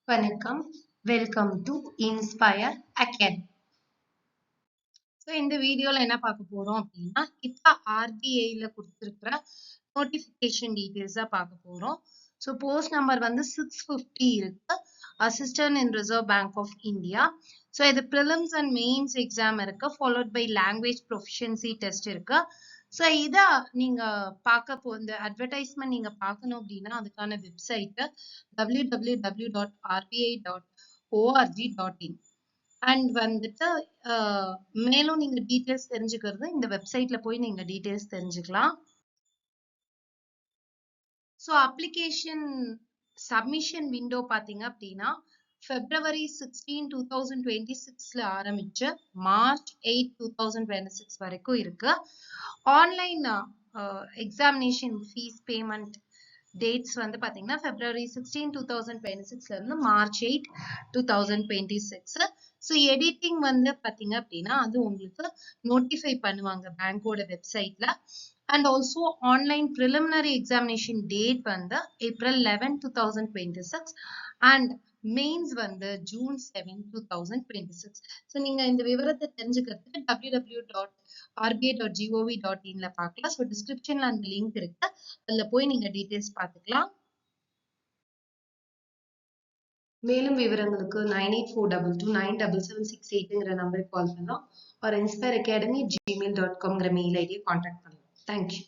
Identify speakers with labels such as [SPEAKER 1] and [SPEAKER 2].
[SPEAKER 1] வணக்கம். Welcome to inspire academy. இந்த வீடியோல என்ன பார்க்க போறோம் அப்படின்னா, இப்ப ஆர்பிஐல கொடுத்திருக்கிற நோட்டிபிகேஷன் டீடைல்ஸ் தான் பார்க்க போறோம். போஸ்ட் நம்பர் வந்து 650 இருக்கு. Assistant in reserve bank of India. இது ப்ரிலிம்ஸ் அண்ட் மெயின்ஸ் எக்ஸாம் இருக்கு. Followed by language proficiency test இருக்கு. இத நீங்க இந்த அட்வர்டைஸ்மெண்ட் நீங்க பார்க்கணும் அப்படின்னா அதுக்கான வெப்சைட் www.rbi.org.in அண்ட் வந்துட்டு மேலும் நீங்க டீடைல்ஸ் தெரிஞ்சுக்கிறது இந்த வெப்சைட்ல போய் நீங்க டீடைல்ஸ் தெரிஞ்சுக்கலாம். அப்ளிகேஷன் சப்மிஷன் விண்டோ பாத்தீங்க அப்படின்னா February 16, 2026ல ஆரம்பிச்சு March 8, 2026 வரைக்கும் இருக்கு. Online examination fees payment dates வந்து பாத்தீங்கன்னா February 16, 2026ல இருந்து March 8, 2026. எடிட்டிங் வந்து பாத்தீங்க அப்படின்னா அது உங்களுக்கு நோட்டிஃபை பண்ணுவாங்க பேங்கோட வெப்சைட்ல. And also online preliminary examination date வந்து April 11, 2026 and mains வந்து June 7, 2026. நீங்க இந்த விவரத்தை தெரிஞ்சுக்கிறதுக்கு www.rbi.gov.in பார்க்கலாம். டிஸ்கிரிப்ஷன்ல அந்த லிங்க் இருக்கு. அதுல போய் நீங்க டீடைல்ஸ் பார்த்துக்கலாம். மேலும் விவரங்களுக்கு 9842297768 நம்பருக்கு கால் பண்ணலாம். or inspireacademy@gmail.com மெயில் ஐடியை கான்டாக்ட் பண்ணலாம். தேங்க்யூ.